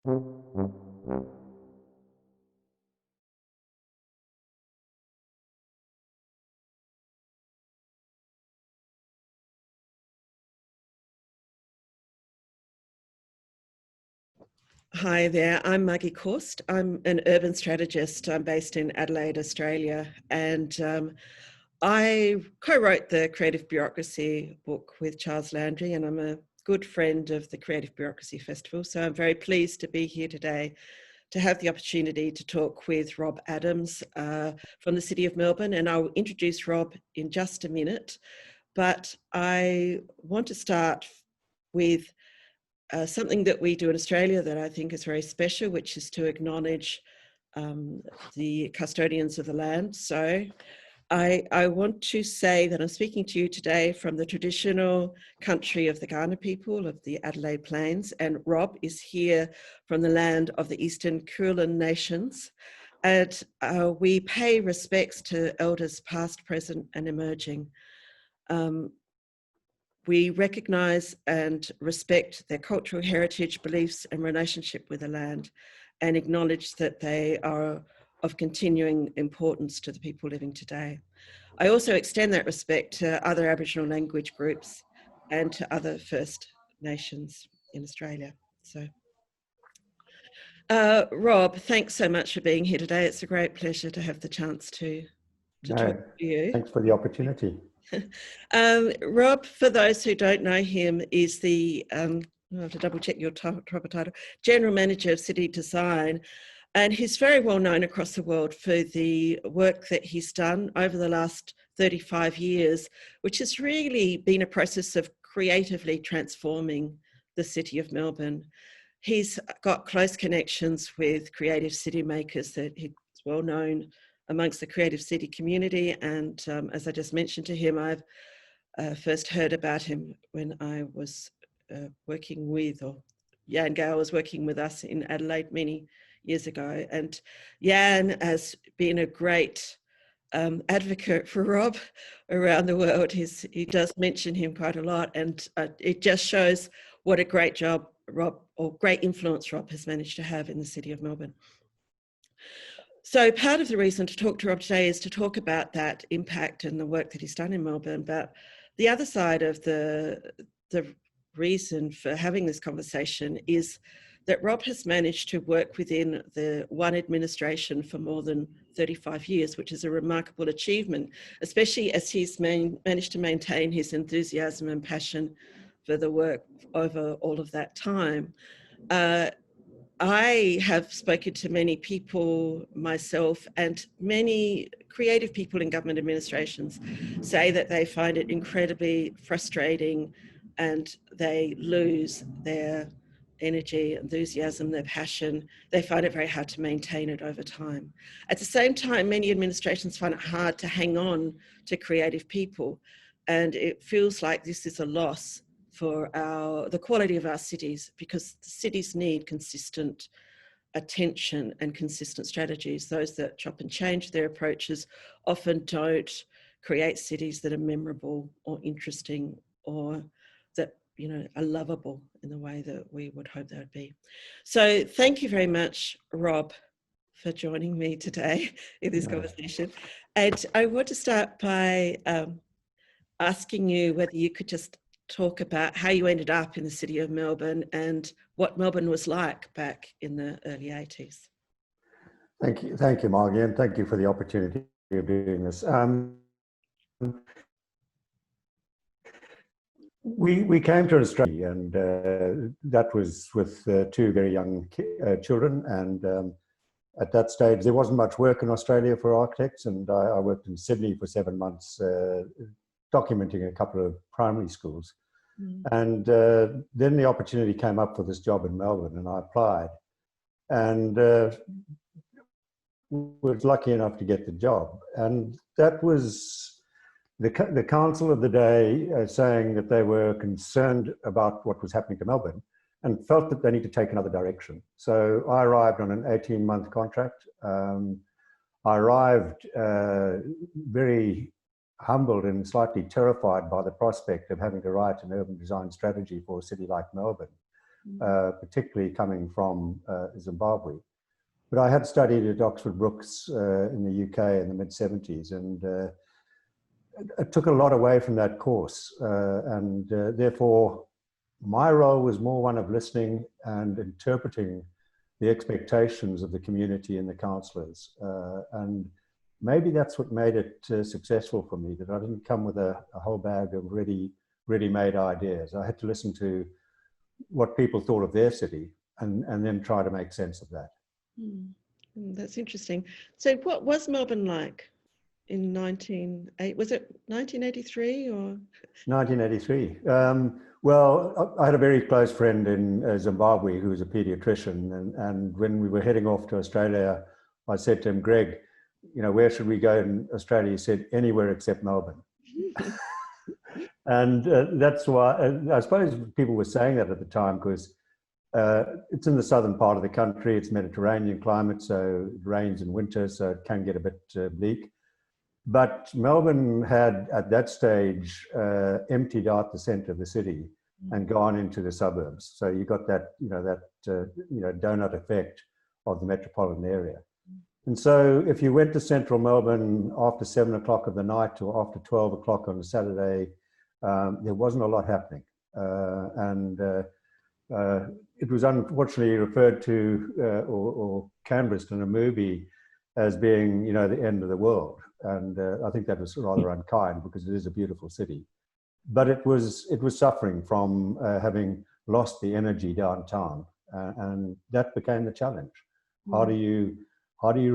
Hi there, I'm Margie Caust. I'm an urban strategist. I'm based in Adelaide, Australia, and I co-wrote the Creative Bureaucracy book with Charles Landry, and I'm a good friend of the Creative Bureaucracy Festival. So I'm very pleased to be here today to have the opportunity to talk with Rob Adams from the City of Melbourne, and I'll introduce Rob in just a minute. But I want to start with something that we do in Australia that I think is very special, which is to acknowledge the custodians of the land. So I want to say that I'm speaking to you today from the traditional country of the Kaurna people of the Adelaide Plains, and Rob is here from the land of the Eastern Kulin Nations. And we pay respects to elders past, present and emerging. We recognise and respect their cultural heritage, beliefs and relationship with the land, and acknowledge that they are of continuing importance to the people living today. I also extend that respect to other Aboriginal language groups and to other First Nations in Australia. So, Rob, thanks so much for being here today. It's a great pleasure to have the chance to talk to you. Thanks for the opportunity. Rob, for those who don't know him, is the, I'll have to double check your proper title, General Manager of City Design. And he's very well known across the world for the work that he's done over the last 35 years, which has really been a process of creatively transforming the City of Melbourne. He's got close connections with creative city makers that he's well known amongst the creative city community. And as I just mentioned to him, I've first heard about him when I was working with, or Jan Gale was working with us in Adelaide many years ago. And Jan has been a great advocate for Rob around the world. He does mention him quite a lot, and it just shows what a great job Rob, or great influence Rob has managed to have in the City of Melbourne. So part of the reason to talk to Rob today is to talk about that impact and the work that he's done in Melbourne. But the other side of the reason for having this conversation is that Rob has managed to work within the one administration for more than 35 years, which is a remarkable achievement, especially as he's managed to maintain his enthusiasm and passion for the work over all of that time. I have spoken to many people myself, and many creative people in government administrations say that they find it incredibly frustrating and they lose their energy, enthusiasm, their passion. They find it very hard to maintain it over time. At the same time, many administrations find it hard to hang on to creative people, and it feels like this is a loss for the quality of our cities, because the cities need consistent attention and consistent strategies. Those that chop and change their approaches often don't create cities that are memorable or interesting, or that, you know, are lovable in the way that we would hope they would be. So thank you very much, Rob, for joining me today in this conversation. And I want to start by asking you whether you could just talk about how you ended up in the City of Melbourne and what Melbourne was like back in the early 80s. Thank you, Margie, and thank you for the opportunity of doing this. We came to Australia, and that was with two very young children, and at that stage there wasn't much work in Australia for architects, and I worked in Sydney for 7 months documenting a couple of primary schools. And then the opportunity came up for this job in Melbourne, and I applied, and was lucky enough to get the job. And that was the council of the day saying that they were concerned about what was happening to Melbourne and felt that they need to take another direction. So I arrived on an 18-month contract. I arrived very humbled and slightly terrified by the prospect of having to write an urban design strategy for a city like Melbourne, particularly coming from Zimbabwe. But I had studied at Oxford Brookes in the UK in the mid-70s, and I took a lot away from that course. And therefore, my role was more one of listening and interpreting the expectations of the community and the councillors. And maybe that's what made it successful for me, that I didn't come with a whole bag of ready-made ideas. I had to listen to what people thought of their city and then try to make sense of that. That's interesting. So what was Melbourne like in was it 1983 or? 1983. Well, I had a very close friend in Zimbabwe who was a pediatrician, and when we were heading off to Australia, I said to him, Greg, you know, where should we go in Australia? He said, anywhere except Melbourne. And that's why, I suppose people were saying that at the time, because it's in the southern part of the country, it's Mediterranean climate, so it rains in winter, so it can get a bit bleak. But Melbourne had, at that stage, emptied out the centre of the city and gone into the suburbs. So you got that, donut effect of the metropolitan area. And so if you went to central Melbourne after 7 o'clock of the night or after 12 o'clock on a Saturday, there wasn't a lot happening. It was unfortunately referred to or canvassed in a movie as being, you know, the end of the world. And I think that was rather unkind, because it is a beautiful city. But it was suffering from having lost the energy downtown, and that became the challenge. How do you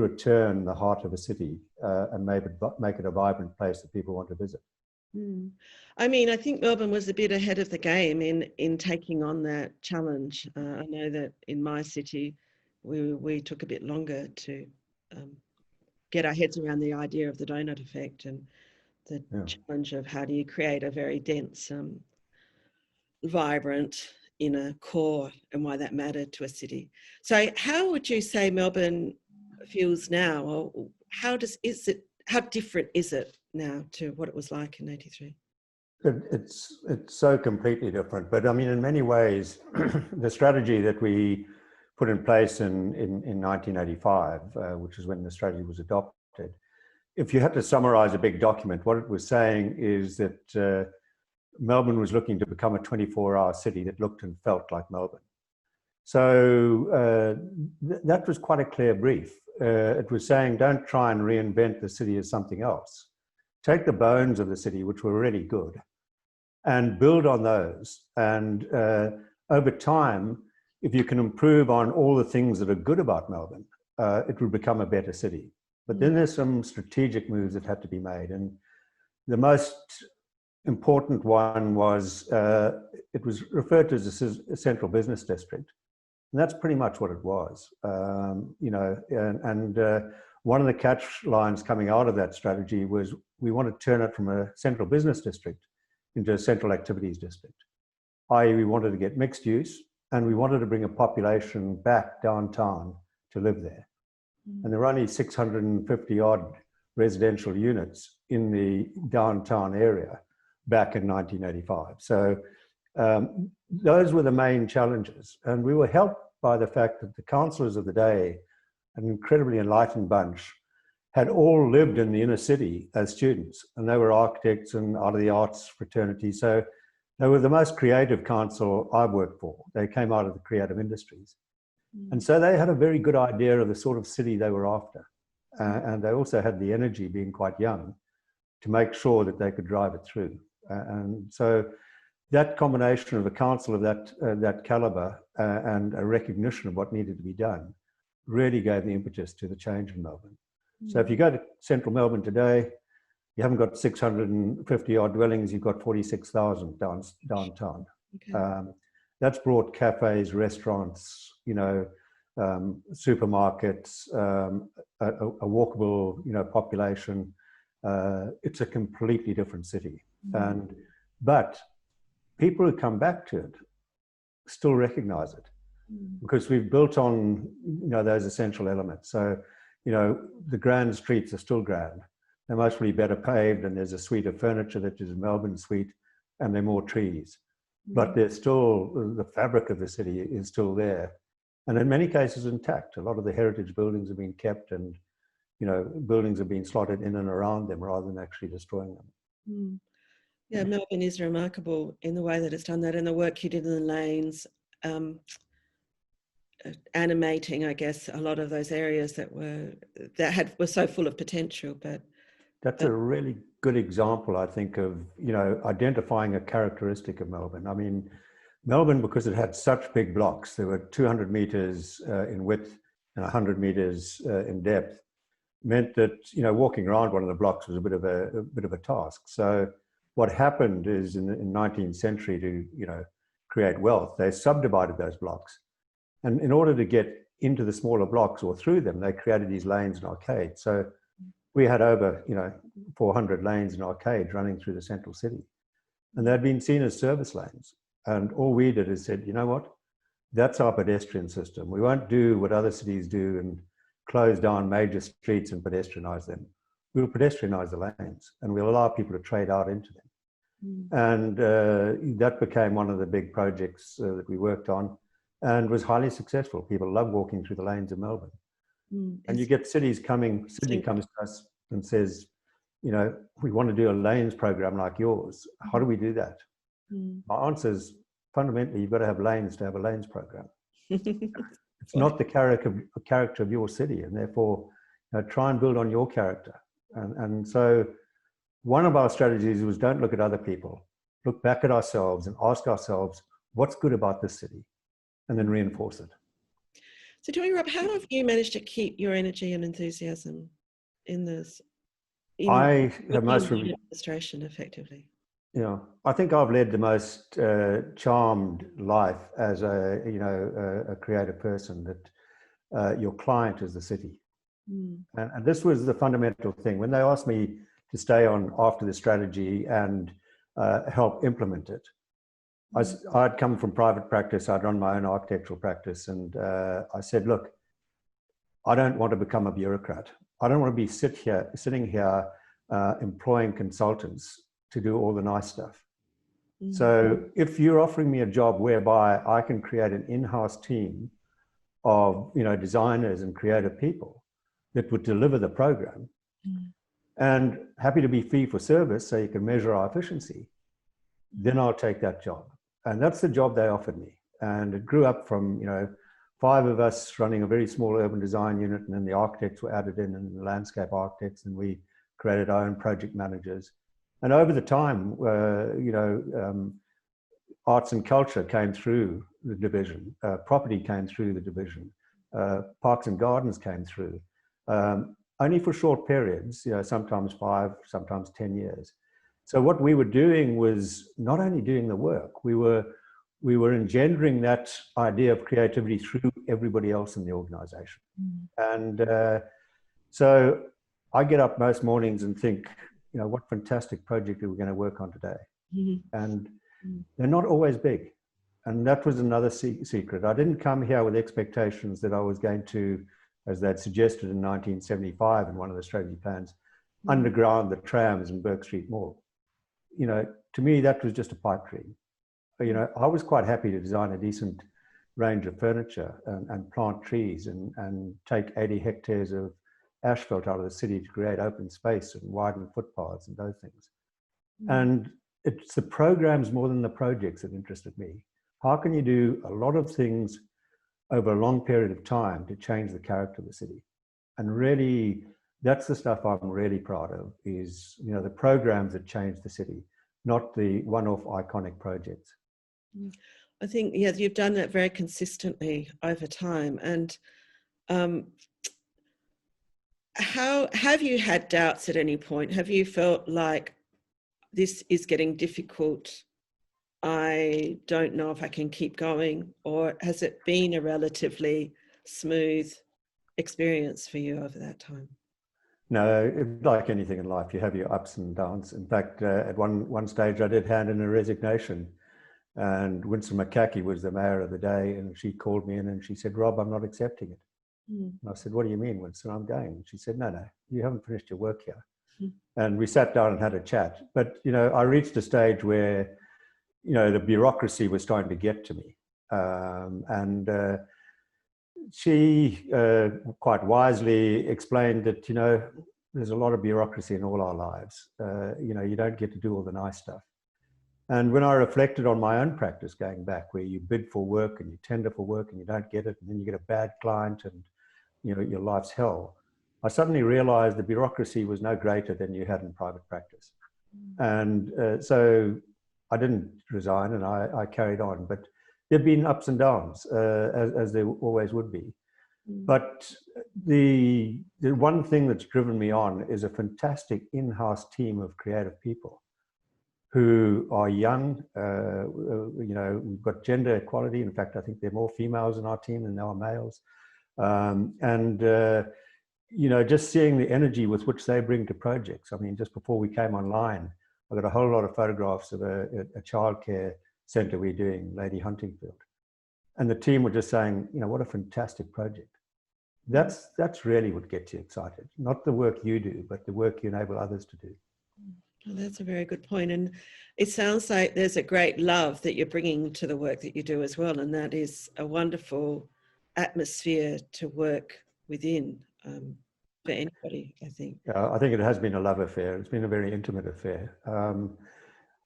return the heart of a city and make it a vibrant place that people want to visit? I mean, I think Melbourne was a bit ahead of the game in taking on that challenge. I know that in my city, we took a bit longer to get our heads around the idea of the donut effect and the challenge of how do you create a very dense, vibrant inner core, and why that mattered to a city. So how would you say Melbourne feels now, or how different is it now to what it was like in 83? It's so completely different. But I mean, in many ways, the strategy that we put in place in 1985, which is when the strategy was adopted, if you had to summarize a big document, what it was saying is that Melbourne was looking to become a 24-hour city that looked and felt like Melbourne. So that was quite a clear brief. It was saying, don't try and reinvent the city as something else. Take the bones of the city, which were really good, and build on those. And over time, if you can improve on all the things that are good about Melbourne, it will become a better city. But then there's some strategic moves that had to be made. And the most important one was, it was referred to as a central business district. And that's pretty much what it was. One of the catch lines coming out of that strategy was, we want to turn it from a central business district into a central activities district. I.e., we wanted to get mixed use, and we wanted to bring a population back downtown to live there. And there were only 650 odd residential units in the downtown area back in 1985. So those were the main challenges. And we were helped by the fact that the councillors of the day, an incredibly enlightened bunch, had all lived in the inner city as students, and they were architects and out of the arts fraternity. So they were the most creative council I've worked for. They came out of the creative industries. And so they had a very good idea of the sort of city they were after. And they also had the energy, being quite young, to make sure that they could drive it through. And so that combination of a council of that caliber and a recognition of what needed to be done really gave the impetus to the change in Melbourne. So if you go to central Melbourne today, you haven't got 650 odd dwellings, you've got 46,000 downtown. Okay. That's brought cafes, restaurants, supermarkets, a walkable, population. It's a completely different city. But people who come back to it still recognize it, because we've built on, those essential elements. So, the grand streets are still grand. They're mostly better paved, and there's a suite of furniture that is a Melbourne suite, and there are more trees. but there's still, the fabric of the city is still there. And in many cases intact. A lot of the heritage buildings have been kept, and, you know, buildings have been slotted in and around them rather than actually destroying them. Mm. Yeah, Melbourne is remarkable in the way that it's done that, and the work you did in the lanes, animating, I guess, a lot of those areas that were so full of potential. But that's a really good example, I think, of, you know, identifying a characteristic of Melbourne. I mean, Melbourne, because it had such big blocks, there were 200 meters in width and 100 meters in depth, meant that, you know, walking around one of the blocks was a bit of a task. So what happened is in the 19th century, to, you know, create wealth, they subdivided those blocks. And in order to get into the smaller blocks or through them, they created these lanes and arcades. So we had over, you know, 400 lanes and arcades running through the central city. And they'd been seen as service lanes. And all we did is said, you know what, that's our pedestrian system. We won't do what other cities do and close down major streets and pedestrianize them. We'll pedestrianize the lanes, and we'll allow people to trade out into them. And that became one of the big projects that we worked on, and was highly successful. People love walking through the lanes of Melbourne. And you get cities coming, Sydney comes to us and says, you know, we want to do a lanes program like yours. How do we do that? My answer is, fundamentally, you've got to have lanes to have a lanes program. It's not the character of your city, and therefore, you know, try and build on your character. And so one of our strategies was, don't look at other people, look back at ourselves and ask ourselves, what's good about this city? And then reinforce it. So tell me, Rob, how have you managed to keep your energy and enthusiasm in this? I have most administration effectively. Yeah, I think I've led the most charmed life as a creative person, that your client is the city. And this was the fundamental thing. When they asked me to stay on after the strategy and help implement it, I'd come from private practice. I'd run my own architectural practice. And I said, look, I don't want to become a bureaucrat. I don't want to be sitting here employing consultants to do all the nice stuff. So if you're offering me a job whereby I can create an in-house team of, you know, designers and creative people that would deliver the program, and happy to be fee for service so you can measure our efficiency, then I'll take that job. And that's the job they offered me. And it grew up from, you know, 5 of us running a very small urban design unit, and then the architects were added in, and the landscape architects, and we created our own project managers. And over the time, arts and culture came through the division, property came through the division, parks and gardens came through, only for short periods, you know, sometimes 5, sometimes 10 years. So what we were doing was not only doing the work, we were engendering that idea of creativity through everybody else in the organization. And so I get up most mornings and think, you know, what fantastic project are we going to work on today? And they're not always big. And that was another secret. I didn't come here with expectations that I was going to, as they'd suggested in 1975 in one of the strategy plans, underground the trams in Burke Street Mall. You know, to me, that was just a pipe dream. You know, I was quite happy to design a decent range of furniture and plant trees and take 80 hectares of asphalt out of the city to create open space and widen footpaths and those things. And it's the programs more than the projects that interested me. How can you do a lot of things over a long period of time to change the character of the city? And really, that's the stuff I'm really proud of, is, you know, the programs that change the city, not the one-off iconic projects. I think, yeah, you've done that very consistently over time. And how have you had doubts at any point? Have you felt like this is getting difficult? I don't know if I can keep going, or has it been a relatively smooth experience for you over that time? No, like anything in life, you have your ups and downs. In fact, at one stage, I did hand in a resignation, and Winston McCackey was the mayor of the day, and she called me in and she said, "Rob, I'm not accepting it." And I said, "What do you mean, Winston? I'm going." And she said, "No, you haven't finished your work here." And we sat down and had a chat. But, you know, I reached a stage where the bureaucracy was starting to get to me. And she quite wisely explained that, there's a lot of bureaucracy in all our lives. You don't get to do all the nice stuff. And when I reflected on my own practice going back, where you bid for work and you tender for work and you don't get it, and then you get a bad client and, your life's hell, I suddenly realized the bureaucracy was no greater than you had in private practice. And so I didn't resign, and I carried on. But there've been ups and downs, as there always would be. But the one thing that's driven me on is a fantastic in-house team of creative people who are young. We've got gender equality. In fact, I think there are more females in our team than there are males. Just seeing the energy with which they bring to projects. I mean, just before we came online, I got a whole lot of photographs of a childcare centre we're doing, Lady Huntingfield. And the team were just saying, what a fantastic project. That's really what gets you excited. Not the work you do, but the work you enable others to do. Oh, that's a very good point. And it sounds like there's a great love that you're bringing to the work that you do as well. And that is a wonderful atmosphere to work within for anybody, I think. I think it has been a love affair. It's been a very intimate affair.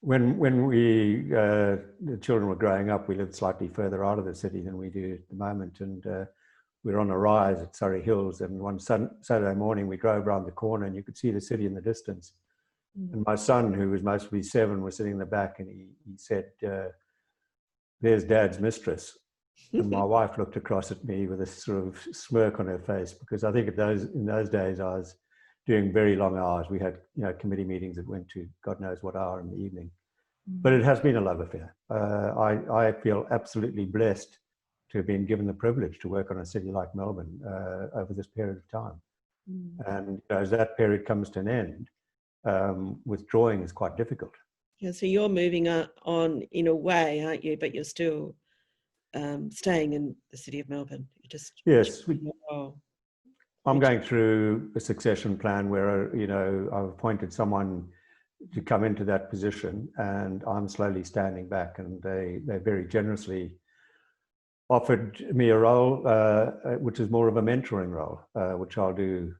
When the children were growing up, we lived slightly further out of the city than we do at the moment. And we were on a rise at Surrey Hills. And one Saturday morning, we drove around the corner and you could see the city in the distance. And my son, who was mostly 7, was sitting in the back, and he said, there's Dad's mistress. And my wife looked across at me with a sort of smirk on her face, because I think in those days I was doing very long hours. We had committee meetings that went to God knows what hour in the evening. But it has been a love affair. I feel absolutely blessed to have been given the privilege to work on a city like Melbourne over this period of time. And as that period comes to an end, withdrawing is quite difficult. Yeah, so you're moving on in a way, aren't you? But you're still staying in the City of Melbourne. Yes. I'm going through a succession plan where, I've appointed someone to come into that position, and I'm slowly standing back, and they very generously offered me a role, which is more of a mentoring role, which I'll do,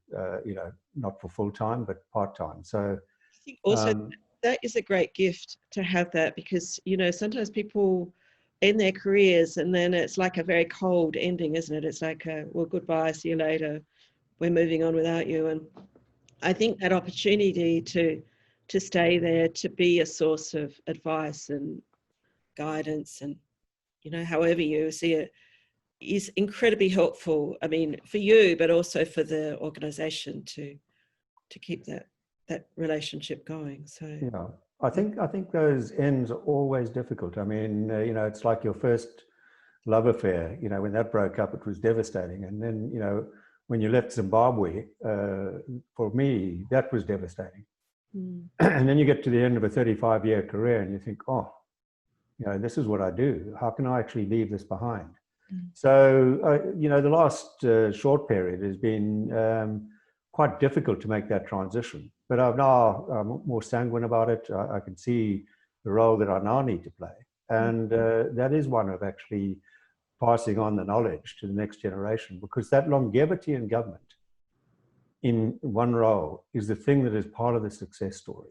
not for full time, but part time. So I think also that is a great gift to have that, because, sometimes people in their careers, and then it's like a very cold ending, isn't it? It's like, well, goodbye, see you later. We're moving on without you. And I think that opportunity to stay there, to be a source of advice and guidance, and, however you see it, is incredibly helpful. I mean, for you, but also for the organisation to keep that relationship going. So yeah, I think those ends are always difficult. I mean, it's like your first love affair. When that broke up, it was devastating. And then, when you left Zimbabwe, for me, that was devastating. And then you get to the end of a 35-year career and you think, oh, this is what I do. How can I actually leave this behind? So, the last short period has been quite difficult to make that transition. But I'm more sanguine about it. I can see the role that I now need to play. And that is one of actually passing on the knowledge to the next generation, because that longevity in government in one role is the thing that is part of the success story.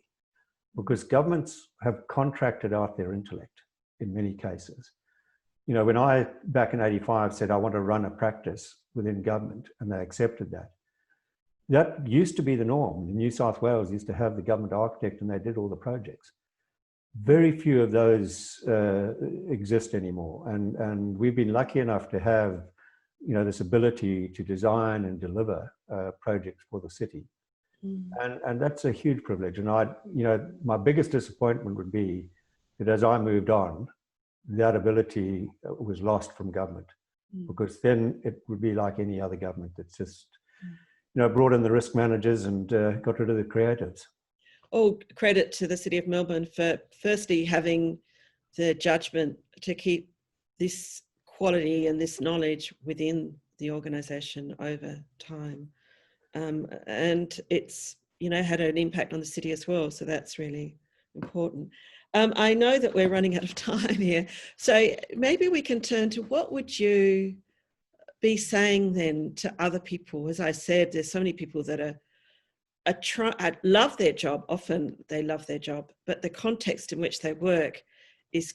Because governments have contracted out their intellect in many cases. When I, back in 85, said I want to run a practice within government, and they accepted that, that used to be the norm. New South Wales used to have the government architect, and they did all the projects. Very few of those exist anymore. And we've been lucky enough to have, this ability to design and deliver projects for the city. And that's a huge privilege. And my biggest disappointment would be that as I moved on, that ability was lost from government, because then it would be like any other government that's just, brought in the risk managers and got rid of the creatives. All credit to the City of Melbourne for firstly having the judgment to keep this quality and this knowledge within the organisation over time. And it's, had an impact on the city as well. So that's really important. I know that we're running out of time here, so maybe we can turn to what would you be saying then to other people? As I said, there's so many people that love their job. Often they love their job, but the context in which they work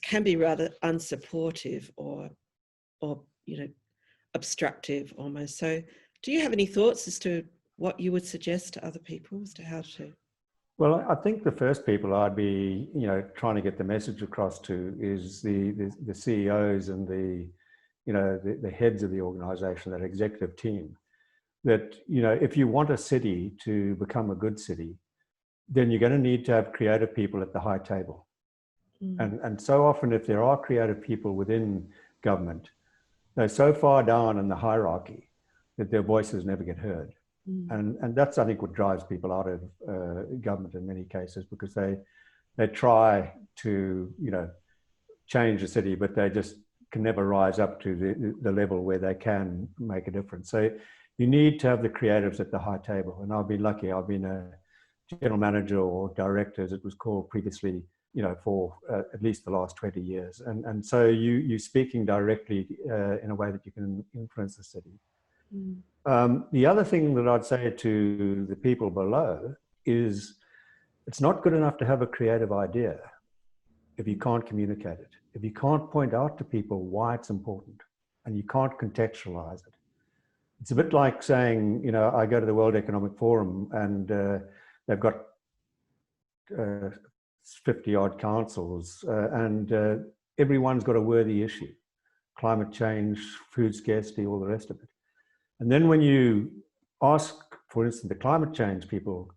can be rather unsupportive or obstructive almost. So, do you have any thoughts as to what you would suggest to other people as to how to? Well, I think the first people I'd be, trying to get the message across to is the CEOs and the heads of the organisation, that executive team. That if you want a city to become a good city, then you're going to need to have creative people at the high table. And so often, if there are creative people within government, they're so far down in the hierarchy that their voices never get heard. And that's, I think, what drives people out of government in many cases, because they try to, change the city, but they just can never rise up to the level where they can make a difference. So you need to have the creatives at the high table. And I've been lucky. I've been a general manager or director, as it was called previously, for at least the last 20 years. And so you're speaking directly in a way that you can influence the city. The other thing that I'd say to the people below is it's not good enough to have a creative idea if you can't communicate it, if you can't point out to people why it's important, and you can't contextualize it. It's a bit like saying, I go to the World Economic Forum and they've got 50-odd councils and everyone's got a worthy issue: climate change, food scarcity, all the rest of it. And then when you ask, for instance, the climate change people,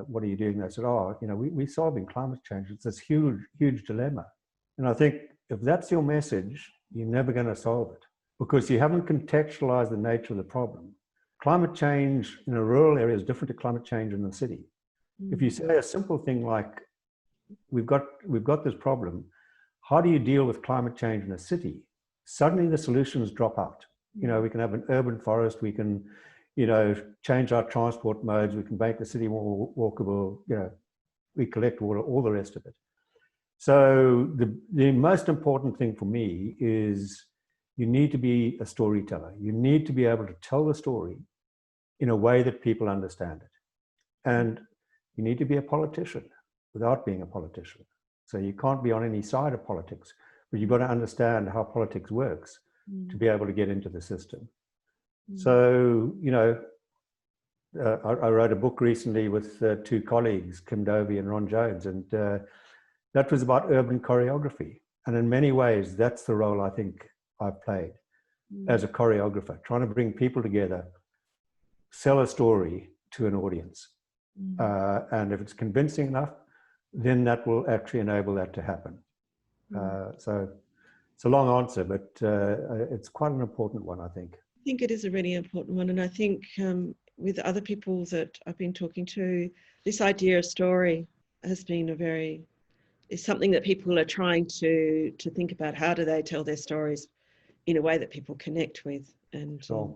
what are you doing? They said, we're solving climate change. It's this huge, huge dilemma. And I think if that's your message, you're never going to solve it, because you haven't contextualized the nature of the problem. Climate change in a rural area is different to climate change in the city. If you say a simple thing like, we've got this problem, how do you deal with climate change in a city? Suddenly the solutions drop out. We can have an urban forest, we can, change our transport modes, we can make the city more walkable, we collect water, all the rest of it. So the most important thing for me is you need to be a storyteller. You need to be able to tell the story in a way that people understand it. And you need to be a politician without being a politician. So you can't be on any side of politics, but you've got to understand how politics works to be able to get into the system. So, I wrote a book recently with two colleagues, Kim Dovey and Ron Jones, and that was about urban choreography. And in many ways, that's the role I think I've played as a choreographer, trying to bring people together, sell a story to an audience. And if it's convincing enough, then that will actually enable that to happen. So it's a long answer, but it's quite an important one, I think. I think it is a really important one. And I think with other people that I've been talking to, this idea of story has been is something that people are trying to think about. How do they tell their stories in a way that people connect with? And Sure.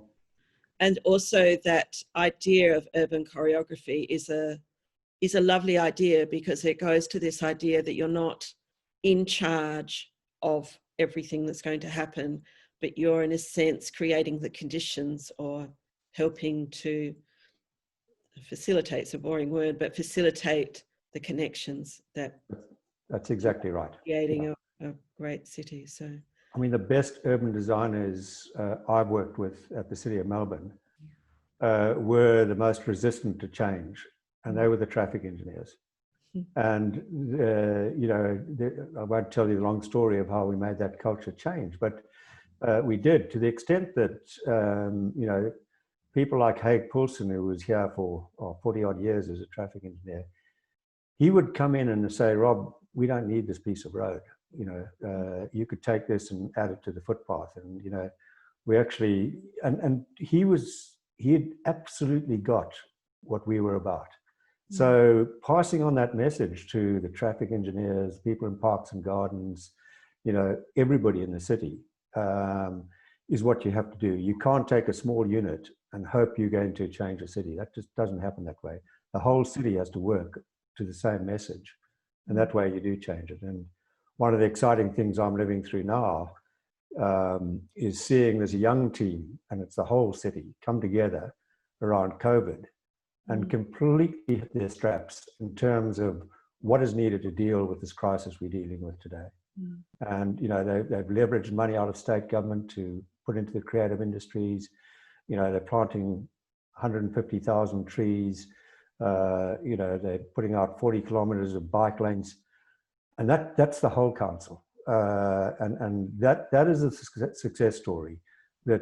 And also that idea of urban choreography is a lovely idea, because it goes to this idea that you're not in charge of everything that's going to happen, but you're in a sense creating the conditions or helping to facilitate, it's a boring word, but facilitate the connections that That's exactly right. Creating a great city. So I mean, the best urban designers I've worked with at the City of Melbourne were the most resistant to change, and they were the traffic engineers. And, I won't tell you the long story of how we made that culture change, but we did, to the extent that, people like Haig Poulsen, who was here for 40 odd years as a traffic engineer, he would come in and say, Rob, we don't need this piece of road. You could take this and add it to the footpath. And, we actually, and he had absolutely got what we were about. So passing on that message to the traffic engineers, people in parks and gardens, everybody in the city is what you have to do. You can't take a small unit and hope you're going to change a city. That just doesn't happen that way. The whole city has to work to the same message. And that way you do change it. And one of the exciting things I'm living through now is seeing this young team, and it's the whole city, come together around COVID and completely hit their straps in terms of what is needed to deal with this crisis we're dealing with today. And, you know, they've leveraged money out of state government to put into the creative industries. You know, they're planting 150,000 trees. You know, they're putting out 40 kilometers of bike lanes. And that's the whole council. And that is a success story, that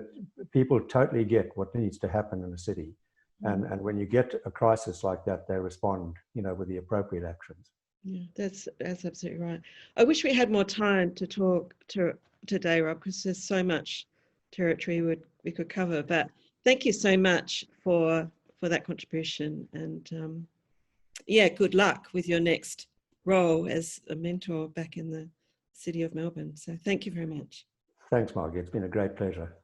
people totally get what needs to happen in a city. And when you get a crisis like that, they respond, you know, with the appropriate actions. Yeah, that's absolutely right. I wish we had more time to talk today, Rob, because there's so much territory we could cover. But thank you so much for that contribution, and yeah, good luck with your next role as a mentor back in the City of Melbourne. So thank you very much. Thanks, Margie. It's been a great pleasure.